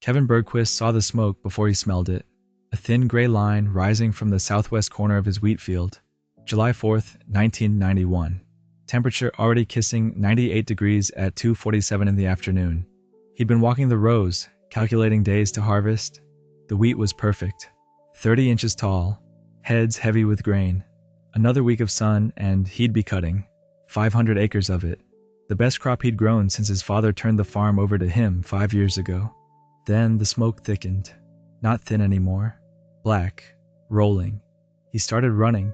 Kevin Bergquist saw the smoke before he smelled it, a thin gray line rising from the southwest corner of his wheat field. July 4th, 1991. Temperature already kissing 98 degrees at 2:47 in the afternoon. He'd been walking the rows, calculating days to harvest. The wheat was perfect, 30 inches tall, heads heavy with grain. Another week of sun and he'd be cutting 500 acres of it, the best crop he'd grown since his father turned the farm over to him 5 years ago. Then the smoke thickened, not thin anymore, black, rolling. He started running.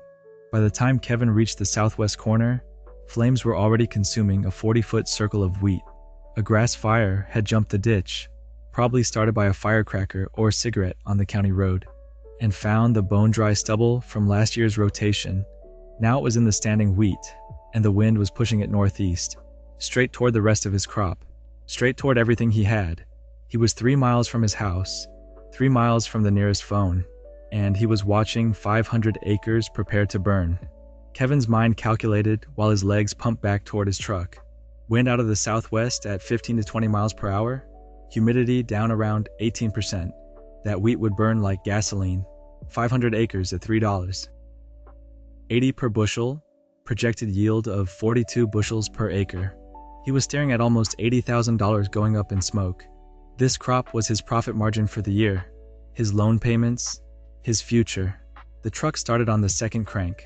By the time Kevin reached the southwest corner, flames were already consuming a 40-foot circle of wheat. A grass fire had jumped the ditch, probably started by a firecracker or cigarette on the county road, and found the bone-dry stubble from last year's rotation. Now it was in the standing wheat, and the wind was pushing it northeast, straight toward the rest of his crop, straight toward everything he had. He was 3 miles from his house, 3 miles from the nearest phone, and he was watching 500 acres prepare to burn. Kevin's mind calculated while his legs pumped back toward his truck. Wind out of the southwest at 15 to 20 miles per hour, humidity down around 18%. That wheat would burn like gasoline. 500 acres at $3. 80 per bushel, projected yield of 42 bushels per acre. He was staring at almost $80,000 going up in smoke. This crop was his profit margin for the year, his loan payments, his future. The truck started on the second crank.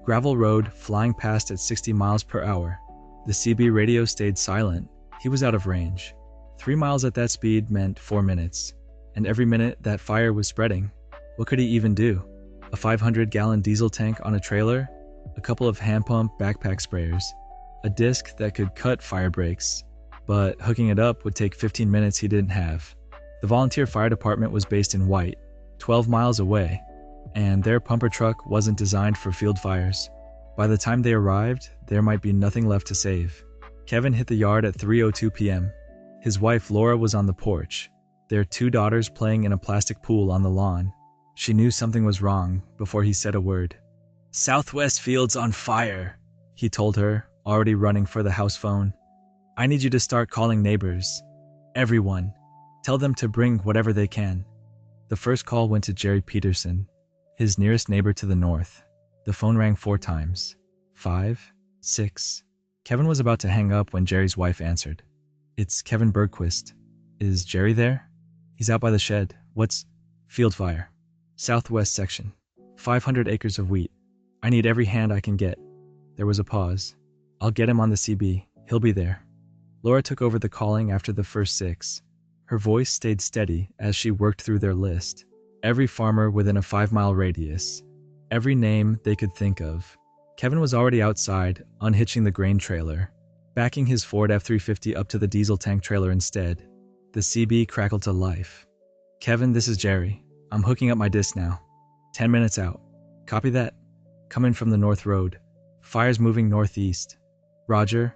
Gravel road flying past at 60 miles per hour. The CB radio stayed silent. He was out of range. 3 miles at that speed meant 4 minutes. And every minute that fire was spreading. What could he even do? A 500-gallon diesel tank on a trailer? A couple of hand-pump backpack sprayers? A disc that could cut fire breaks? But hooking it up would take 15 minutes he didn't have. The volunteer fire department was based in White, 12 miles away, and their pumper truck wasn't designed for field fires. By the time they arrived, there might be nothing left to save. Kevin hit the yard at 3:02 p.m. His wife Laura was on the porch, their 2 daughters playing in a plastic pool on the lawn. She knew something was wrong before he said a word. "Southwest field's on fire," he told her, already running for the house phone. "I need you to start calling neighbors. Everyone. Tell them to bring whatever they can." The first call went to Jerry Peterson, his nearest neighbor to the north. The phone rang 4 times. 5, 6. Kevin was about to hang up when Jerry's wife answered. "It's Kevin Bergquist. Is Jerry there?" "He's out by the shed. What's—" "Field fire. Southwest section. 500 acres of wheat. I need every hand I can get." There was a pause. "I'll get him on the CB. He'll be there." Laura took over the calling after the first 6. Her voice stayed steady as she worked through their list. Every farmer within a 5-mile radius. Every name they could think of. Kevin was already outside, unhitching the grain trailer, backing his Ford F-350 up to the diesel tank trailer instead. The CB crackled to life. "Kevin, this is Jerry. I'm hooking up my disc now. 10 minutes out. Copy that? Coming from the north road. Fire's moving northeast. Roger."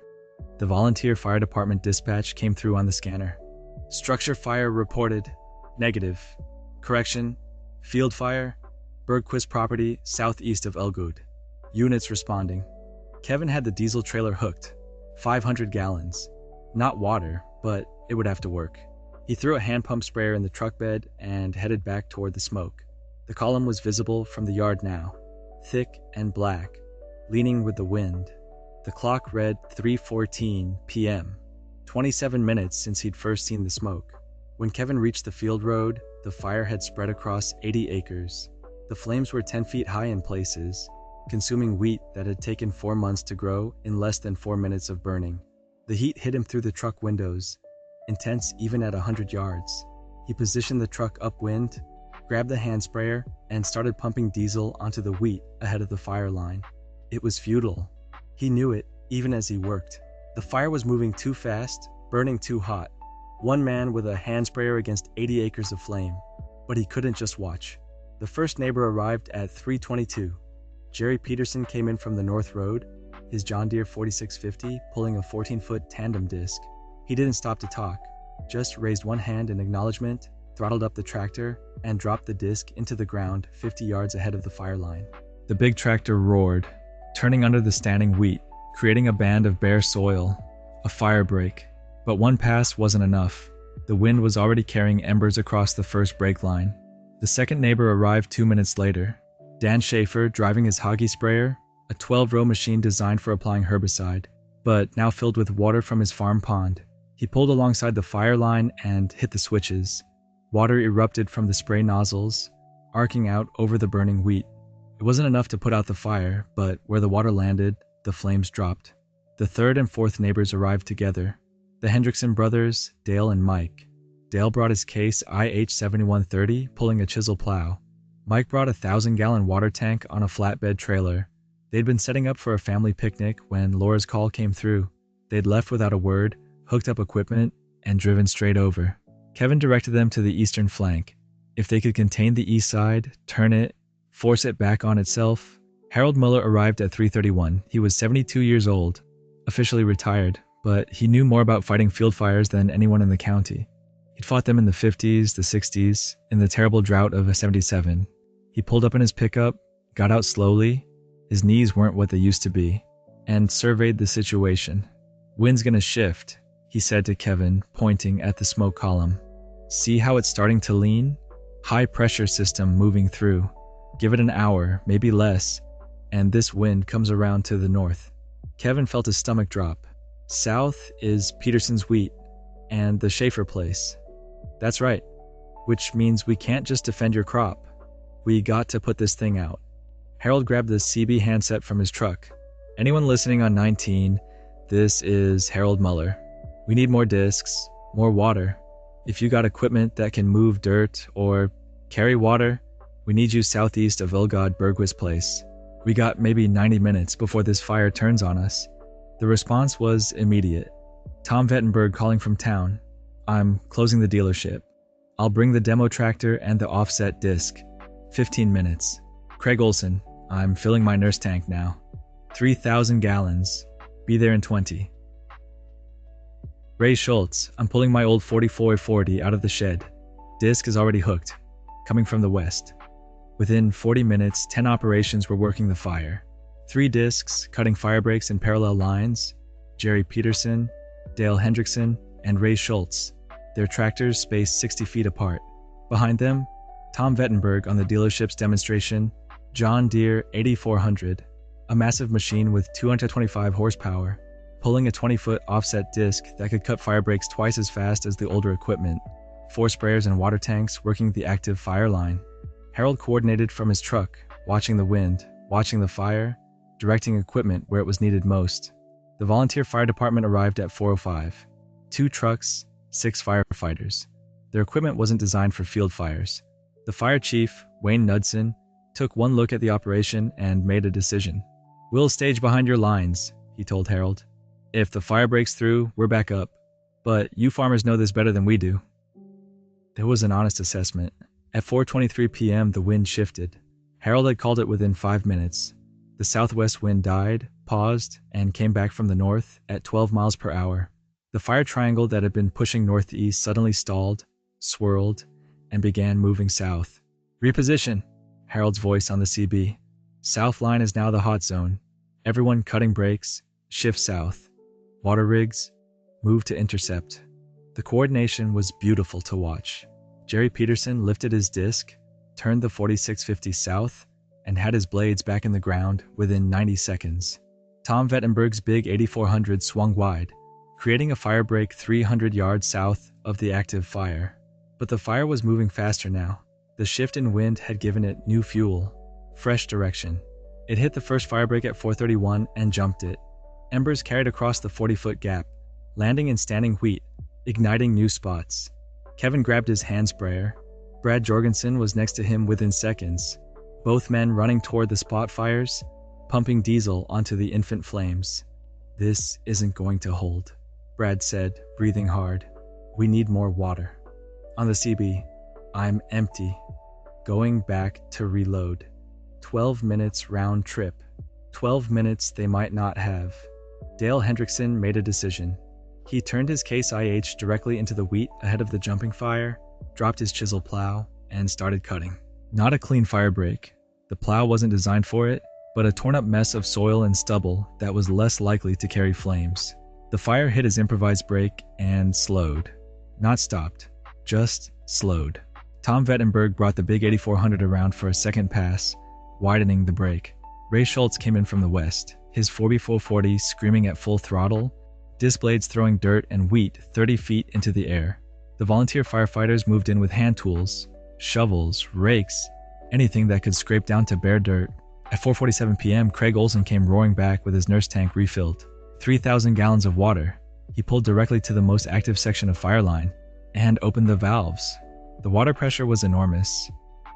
The volunteer fire department dispatch came through on the scanner. "Structure fire reported. Negative. Correction. Field fire. Bergquist property southeast of Elgood. Units responding." Kevin had the diesel trailer hooked. 500 gallons. Not water, but it would have to work. He threw a hand pump sprayer in the truck bed and headed back toward the smoke. The column was visible from the yard now, thick and black, leaning with the wind. The clock read 3:14 p.m., 27 minutes since he'd first seen the smoke. When Kevin reached the field road, the fire had spread across 80 acres. The flames were 10 feet high in places, consuming wheat that had taken 4 months to grow in less than 4 minutes of burning. The heat hit him through the truck windows, intense even at 100 yards. He positioned the truck upwind, grabbed the hand sprayer, and started pumping diesel onto the wheat ahead of the fire line. It was futile. He knew it, even as he worked. The fire was moving too fast, burning too hot. One man with a hand sprayer against 80 acres of flame. But he couldn't just watch. The first neighbor arrived at 3:22. Jerry Peterson came in from the north road, his John Deere 4650 pulling a 14-foot tandem disc. He didn't stop to talk, just raised one hand in acknowledgement, throttled up the tractor, and dropped the disc into the ground 50 yards ahead of the fire line. The big tractor roared, turning under the standing wheat, creating a band of bare soil, a fire break. But one pass wasn't enough. The wind was already carrying embers across the first brake line. The second neighbor arrived 2 minutes later. Dan Schaefer driving his Hoggy sprayer, a 12-row machine designed for applying herbicide, but now filled with water from his farm pond. He pulled alongside the fire line and hit the switches. Water erupted from the spray nozzles, arcing out over the burning wheat. It wasn't enough to put out the fire, but where the water landed, the flames dropped. The third and fourth neighbors arrived together. The Hendrickson brothers, Dale and Mike. Dale brought his Case IH7130, pulling a chisel plow. Mike brought a 1,000-gallon water tank on a flatbed trailer. They'd been setting up for a family picnic when Laura's call came through. They'd left without a word, hooked up equipment, and driven straight over. Kevin directed them to the eastern flank. If they could contain the east side, turn it, force it back on itself. Harold Muller arrived at 3:31. He was 72 years old, officially retired, but he knew more about fighting field fires than anyone in the county. He'd fought them in the 50s, the 60s, in the terrible drought of '77. He pulled up in his pickup, got out slowly, his knees weren't what they used to be, and surveyed the situation. "Wind's gonna shift," he said to Kevin, pointing at the smoke column. "See how it's starting to lean? High pressure system moving through. Give it an hour, maybe less, and this wind comes around to the north." Kevin felt his stomach drop. South is Peterson's wheat and the Schaefer place. "That's right, which means we can't just defend your crop. We got to put this thing out." Harold grabbed the CB handset from his truck. "Anyone listening on 19, this is Harold Muller. We need more discs, more water. If you got equipment that can move dirt or carry water, we need you southeast of Vilgod Bergquist Place. We got maybe 90 minutes before this fire turns on us." The response was immediate. Tom Vettenberg calling from town. "I'm closing the dealership. I'll bring the demo tractor and the offset disc. 15 minutes. Craig Olson, I'm filling my nurse tank now. 3,000 gallons. Be there in 20. Ray Schultz, I'm pulling my old 4440 out of the shed. Disc is already hooked. Coming from the west." Within 40 minutes, 10 operations were working the fire. 3 discs, cutting fire breaks in parallel lines. Jerry Peterson, Dale Hendrickson, and Ray Schultz. Their tractors spaced 60 feet apart. Behind them, Tom Vettenberg on the dealership's demonstration, John Deere 8400, a massive machine with 225 horsepower, pulling a 20-foot offset disc that could cut fire breaks twice as fast as the older equipment. 4 sprayers and water tanks working the active fire line. Harold coordinated from his truck, watching the wind, watching the fire, directing equipment where it was needed most. The volunteer fire department arrived at 4:05. 2 trucks, 6 firefighters. Their equipment wasn't designed for field fires. The fire chief, Wayne Knudsen, took one look at the operation and made a decision. "We'll stage behind your lines," he told Harold. "If the fire breaks through, we're back up. But you farmers know this better than we do." There was an honest assessment. At 4:23 p.m., the wind shifted. Harold had called it within 5 minutes. The southwest wind died, paused, and came back from the north at 12 miles per hour. The fire triangle that had been pushing northeast suddenly stalled, swirled, and began moving south. "Reposition," Harold's voice on the CB. "South line is now the hot zone. Everyone cutting brakes, shift south. Water rigs, move to intercept." The coordination was beautiful to watch. Jerry Peterson lifted his disc, turned the 4650 south, and had his blades back in the ground within 90 seconds. Tom Vettenberg's big 8400 swung wide, creating a fire break 300 yards south of the active fire. But the fire was moving faster now. The shift in wind had given it new fuel, fresh direction. It hit the first fire break at 4:31 and jumped it. Embers carried across the 40-foot gap, landing in standing wheat, igniting new spots. Kevin grabbed his hand sprayer. Brad Jorgensen was next to him within seconds, both men running toward the spot fires, pumping diesel onto the infant flames. "This isn't going to hold," Brad said, breathing hard. "We need more water." On the CB, "I'm empty. Going back to reload. 12 minutes round trip. 12 minutes they might not have." Dale Hendrickson made a decision. He turned his Case IH directly into the wheat ahead of the jumping fire, dropped his chisel plow, and started cutting. Not a clean fire break. The plow wasn't designed for it, but a torn-up mess of soil and stubble that was less likely to carry flames. The fire hit his improvised brake and slowed. Not stopped, just slowed. Tom Vettenberg brought the big 8400 around for a second pass, widening the break. Ray Schultz came in from the west, his 4x440 screaming at full throttle, disc blades throwing dirt and wheat 30 feet into the air. The volunteer firefighters moved in with hand tools, shovels, rakes, anything that could scrape down to bare dirt. At 4:47 p.m., Craig Olson came roaring back with his nurse tank refilled. 3,000 gallons of water. He pulled directly to the most active section of fire line and opened the valves. The water pressure was enormous.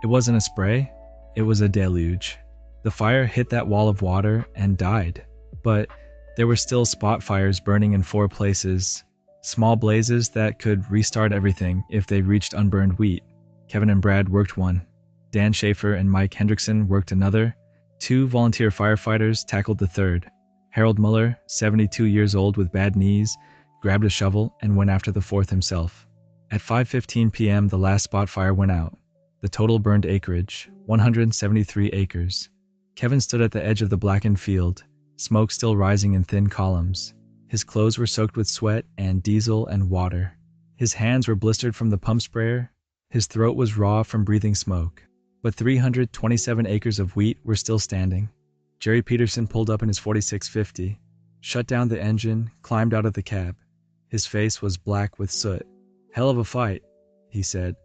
It wasn't a spray, it was a deluge. The fire hit that wall of water and died. But there were still spot fires burning in 4 places. Small blazes that could restart everything if they reached unburned wheat. Kevin and Brad worked one. Dan Schaefer and Mike Hendrickson worked another. 2 volunteer firefighters tackled the third. Harold Muller, 72 years old with bad knees, grabbed a shovel and went after the fourth himself. At 5:15 p.m., the last spot fire went out. The total burned acreage, 173 acres. Kevin stood at the edge of the blackened field, smoke still rising in thin columns. His clothes were soaked with sweat and diesel and water. His hands were blistered from the pump sprayer. His throat was raw from breathing smoke. But 327 acres of wheat were still standing. Jerry Peterson pulled up in his 4650, shut down the engine, climbed out of the cab. His face was black with soot. "Hell of a fight," he said.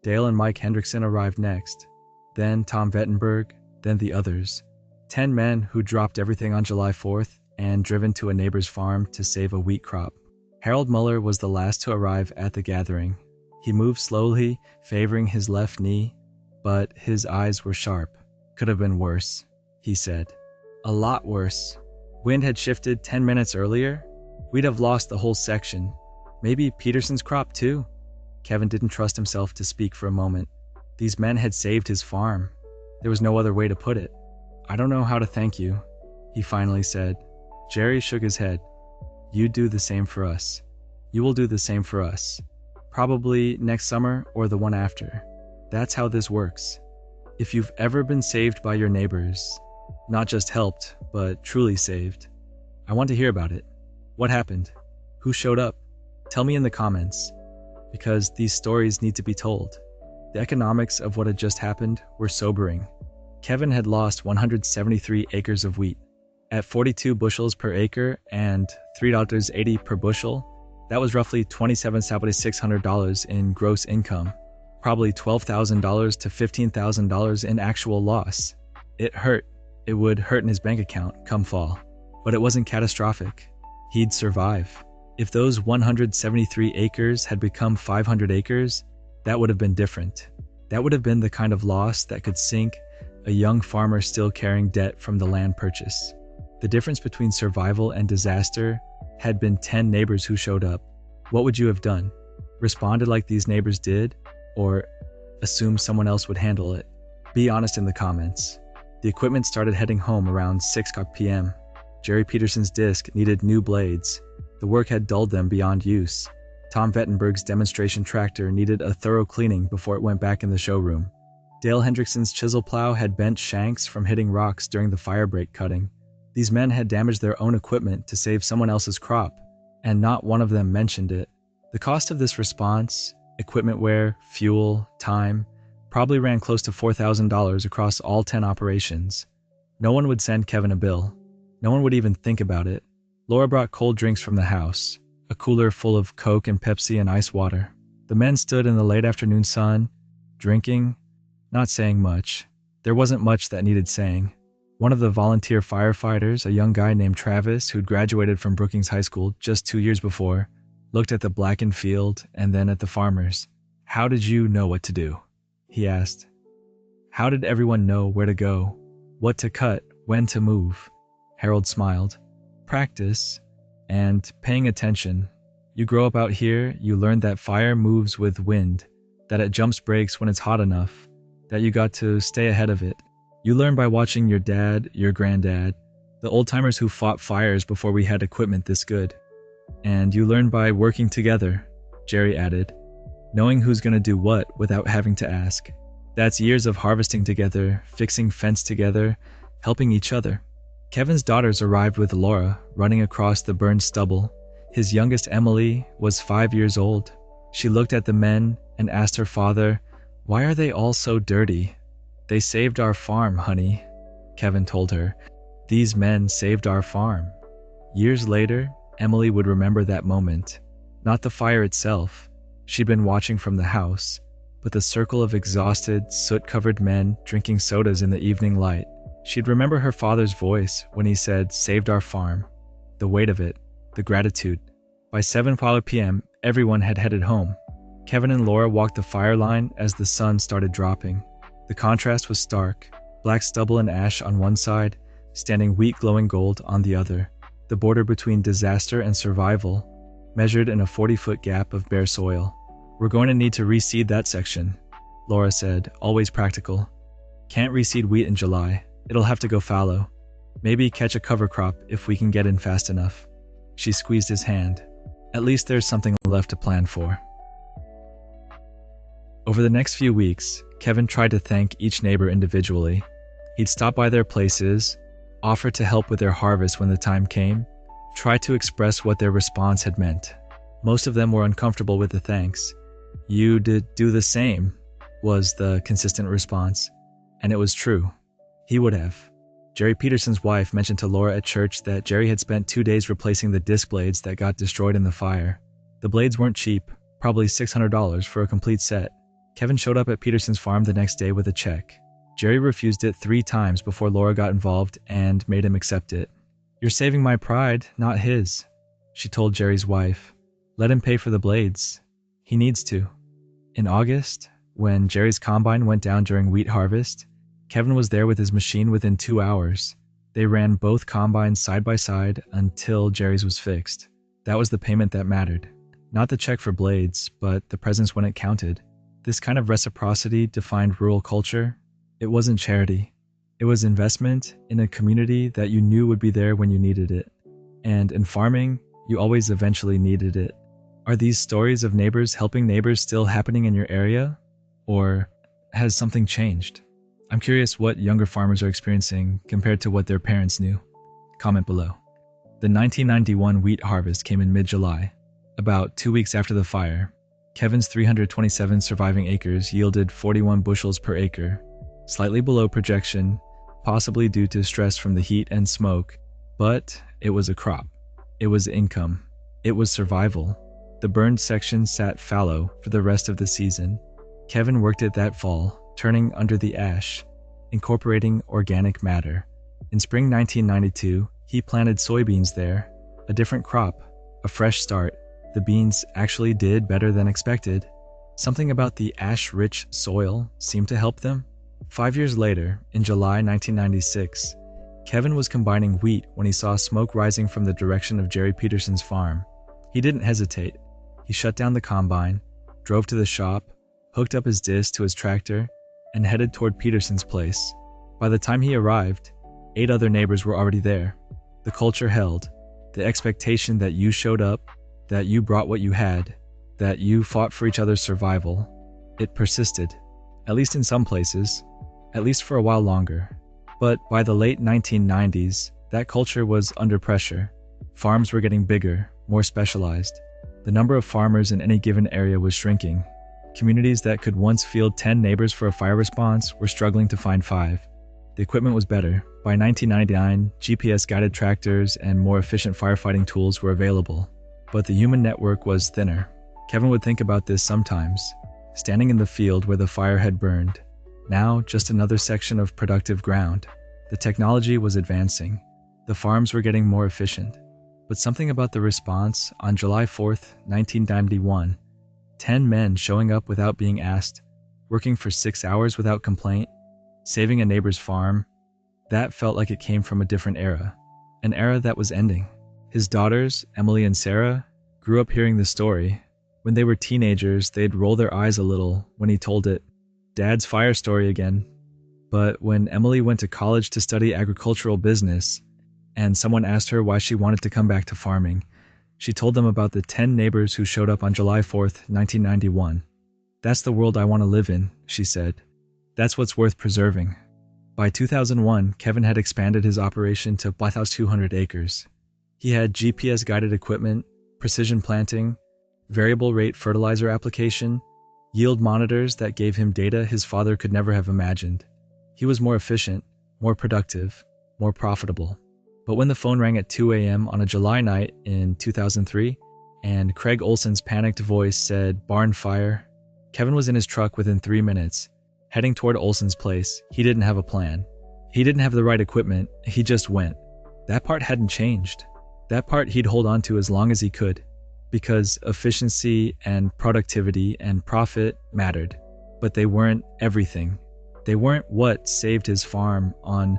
Dale and Mike Hendrickson arrived next. Then Tom Vettenberg, then the others. 10 men who dropped everything on July 4th and driven to a neighbor's farm to save a wheat crop. Harold Muller was the last to arrive at the gathering. He moved slowly, favoring his left knee, but his eyes were sharp. "Could have been worse," he said. "A lot worse. Wind had shifted 10 minutes earlier. We'd have lost the whole section. Maybe Peterson's crop too." Kevin didn't trust himself to speak for a moment. These men had saved his farm. There was no other way to put it. "I don't know how to thank you," he finally said. Jerry shook his head. "You do the same for us. You will do the same for us. Probably next summer or the one after. That's how this works. If you've ever been saved by your neighbors, not just helped, but truly saved, I want to hear about it. What happened? Who showed up? Tell me in the comments, because these stories need to be told." The economics of what had just happened were sobering. Kevin had lost 173 acres of wheat. At 42 bushels per acre and $3.80 per bushel, that was roughly $27,600 in gross income. Probably $12,000 to $15,000 in actual loss. It hurt. It would hurt in his bank account come fall. But it wasn't catastrophic. He'd survive. If those 173 acres had become 500 acres, that would have been different. That would have been the kind of loss that could sink a young farmer still carrying debt from the land purchase. The difference between survival and disaster had been 10 neighbors who showed up. What would you have done? Responded like these neighbors did? Or assume someone else would handle it? Be honest in the comments. The equipment started heading home around 6 p.m. Jerry Peterson's disc needed new blades. The work had dulled them beyond use. Tom Vettenberg's demonstration tractor needed a thorough cleaning before it went back in the showroom. Dale Hendrickson's chisel plow had bent shanks from hitting rocks during the fire break cutting. These men had damaged their own equipment to save someone else's crop, and not one of them mentioned it. The cost of this response, equipment wear, fuel, time, probably ran close to $4,000 across all 10 operations. No one would send Kevin a bill. No one would even think about it. Laura brought cold drinks from the house, a cooler full of Coke and Pepsi and ice water. The men stood in the late afternoon sun, drinking, not saying much. There wasn't much that needed saying. One of the volunteer firefighters, a young guy named Travis, who'd graduated from Brookings High School just 2 years before, looked at the blackened field and then at the farmers. "How did you know what to do?" he asked. "How did everyone know where to go, what to cut, when to move?" Harold smiled. "Practice and paying attention. You grow up out here, you learn that fire moves with wind, that it jumps brakes when it's hot enough, that you got to stay ahead of it. You learn by watching your dad, your granddad, the old-timers who fought fires before we had equipment this good. And you learn by working together," Jerry added, "knowing who's gonna do what without having to ask. That's years of harvesting together, fixing fence together, helping each other." Kevin's daughters arrived with Laura, running across the burned stubble. His youngest, Emily, was 5 years old. She looked at the men and asked her father, "Why are they all so dirty?" "They saved our farm, honey," Kevin told her. "These men saved our farm." Years later, Emily would remember that moment. Not the fire itself. She'd been watching from the house, but the circle of exhausted, soot-covered men drinking sodas in the evening light. She'd remember her father's voice when he said, "Saved our farm." The weight of it, the gratitude. By 7:05 p.m., everyone had headed home. Kevin and Laura walked the fire line as the sun started dropping. The contrast was stark. Black stubble and ash on one side, standing wheat glowing gold on the other. The border between disaster and survival, measured in a 40-foot gap of bare soil. "We're going to need to reseed that section," Laura said, always practical. "Can't reseed wheat in July. It'll have to go fallow. Maybe catch a cover crop if we can get in fast enough." She squeezed his hand. At least there's something left to plan for. Over the next few weeks, Kevin tried to thank each neighbor individually. He'd stop by their places, offer to help with their harvest when the time came, try to express what their response had meant. Most of them were uncomfortable with the thanks. "You did do the same," was the consistent response. And it was true. He would have. Jerry Peterson's wife mentioned to Laura at church that Jerry had spent 2 days replacing the disc blades that got destroyed in the fire. The blades weren't cheap, probably $600 for a complete set. Kevin showed up at Peterson's farm the next day with a check. Jerry refused it 3 times before Laura got involved and made him accept it. "You're saving my pride, not his," she told Jerry's wife. "Let him pay for the blades. He needs to." In August, when Jerry's combine went down during wheat harvest, Kevin was there with his machine within 2 hours. They ran both combines side by side until Jerry's was fixed. That was the payment that mattered. Not the check for blades, but the presence when it counted. This kind of reciprocity defined rural culture. It wasn't charity. It was investment in a community that you knew would be there when you needed it. And in farming, you always eventually needed it. Are these stories of neighbors helping neighbors still happening in your area? Or has something changed? I'm curious what younger farmers are experiencing compared to what their parents knew. Comment below. The 1991 wheat harvest came in mid-July, about 2 weeks after the fire. Kevin's 327 surviving acres yielded 41 bushels per acre, slightly below projection, possibly due to stress from the heat and smoke, but it was a crop. It was income. It was survival. The burned section sat fallow for the rest of the season. Kevin worked it that fall, turning under the ash, incorporating organic matter. In spring 1992, he planted soybeans there, a different crop, a fresh start. The beans actually did better than expected. Something about the ash-rich soil seemed to help them. 5 years later, in July 1996, Kevin was combining wheat when he saw smoke rising from the direction of Jerry Peterson's farm. He didn't hesitate. He shut down the combine, drove to the shop, hooked up his disc to his tractor, and headed toward Peterson's place. By the time he arrived, 8 other neighbors were already there. The culture held, the expectation that you showed up, that you brought what you had, that you fought for each other's survival. It persisted, at least in some places, at least for a while longer. But by the late 1990s, that culture was under pressure. Farms were getting bigger, more specialized. The number of farmers in any given area was shrinking. Communities that could once field 10 neighbors for a fire response were struggling to find 5. The equipment was better. By 1999, GPS-guided tractors and more efficient firefighting tools were available. But the human network was thinner. Kevin would think about this sometimes, standing in the field where the fire had burned. Now, just another section of productive ground. The technology was advancing. The farms were getting more efficient. But something about the response on July 4th, 1991, 10 men showing up without being asked, working for 6 hours without complaint, saving a neighbor's farm, that felt like it came from a different era, an era that was ending. His daughters, Emily and Sarah, grew up hearing the story. When they were teenagers, they'd roll their eyes a little when he told it. Dad's fire story again. But when Emily went to college to study agricultural business, and someone asked her why she wanted to come back to farming, she told them about the 10 neighbors who showed up on July 4th, 1991. "That's the world I want to live in," she said. "That's what's worth preserving." By 2001, Kevin had expanded his operation to 1,200 acres. He had GPS-guided equipment, precision planting, variable rate fertilizer application, yield monitors that gave him data his father could never have imagined. He was more efficient, more productive, more profitable. But when the phone rang at 2 a.m. on a July night in 2003, and Craig Olson's panicked voice said, "Barn fire," Kevin was in his truck within 3 minutes, heading toward Olson's place. He didn't have a plan. He didn't have the right equipment. He just went. That part hadn't changed. That part he'd hold on to as long as he could, because efficiency and productivity and profit mattered, but they weren't everything. They weren't what saved his farm on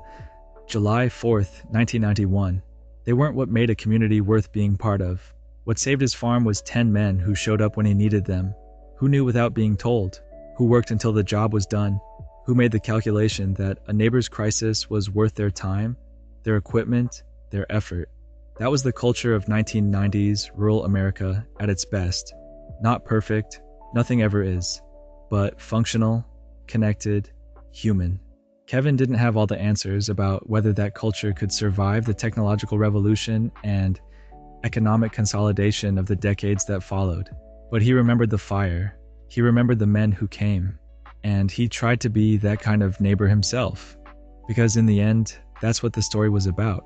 July 4th, 1991. They weren't what made a community worth being part of. What saved his farm was 10 men who showed up when he needed them, who knew without being told, who worked until the job was done, who made the calculation that a neighbor's crisis was worth their time, their equipment, their effort. That was the culture of 1990s rural America at its best. Not perfect, nothing ever is, but functional, connected, human. Kevin didn't have all the answers about whether that culture could survive the technological revolution and economic consolidation of the decades that followed. But he remembered the fire, he remembered the men who came, and he tried to be that kind of neighbor himself. Because in the end, that's what the story was about.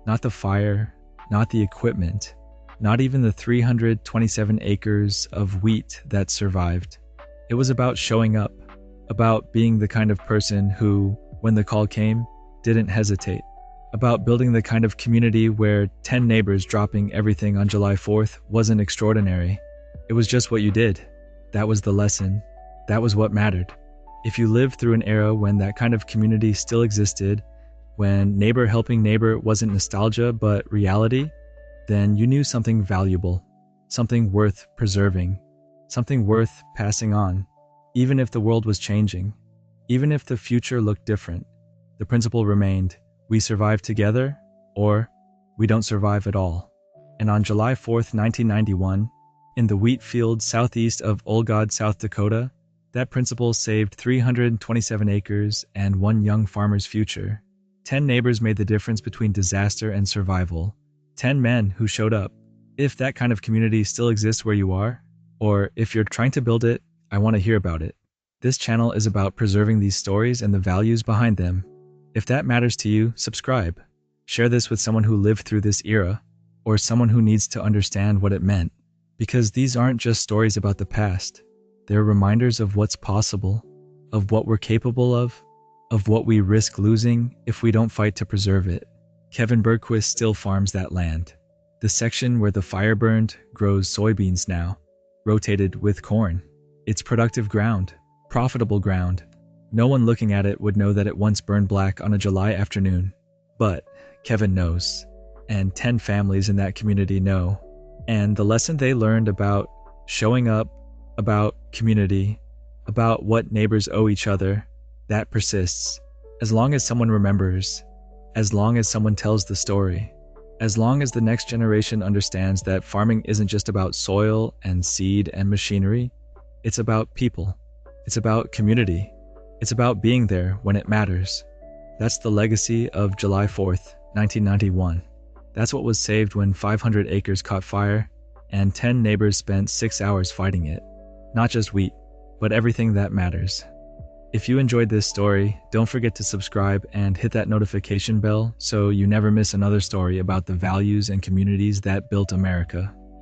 Not the fire, not the equipment, not even the 327 acres of wheat that survived. It was about showing up, about being the kind of person who, when the call came, didn't hesitate, about building the kind of community where 10 neighbors dropping everything on July 4th wasn't extraordinary. It was just what you did. That was the lesson. That was what mattered. If you lived through an era when that kind of community still existed, when neighbor helping neighbor wasn't nostalgia but reality, then you knew something valuable, something worth preserving, something worth passing on. Even if the world was changing, even if the future looked different, the principle remained: we survive together, or we don't survive at all. And on July 4th, 1991, in the wheat field southeast of Olgod, South Dakota, that principle saved 327 acres and one young farmer's future. 10 neighbors made the difference between disaster and survival. 10 men who showed up. If that kind of community still exists where you are, or if you're trying to build it, I want to hear about it. This channel is about preserving these stories and the values behind them. If that matters to you, subscribe. Share this with someone who lived through this era, or someone who needs to understand what it meant. Because these aren't just stories about the past. They're reminders of what's possible, of what we're capable of what we risk losing if we don't fight to preserve it. Kevin Bergquist still farms that land. The section where the fire burned grows soybeans now, rotated with corn. It's productive ground, profitable ground. No one looking at it would know that it once burned black on a July afternoon. But Kevin knows, and 10 families in that community know. And the lesson they learned about showing up, about community, about what neighbors owe each other, that persists. As long as someone remembers, as long as someone tells the story, as long as the next generation understands that farming isn't just about soil and seed and machinery, it's about people. It's about community. It's about being there when it matters. That's the legacy of July 4th, 1991. That's what was saved when 500 acres caught fire and 10 neighbors spent 6 hours fighting it. Not just wheat, but everything that matters. If you enjoyed this story, don't forget to subscribe and hit that notification bell so you never miss another story about the values and communities that built America.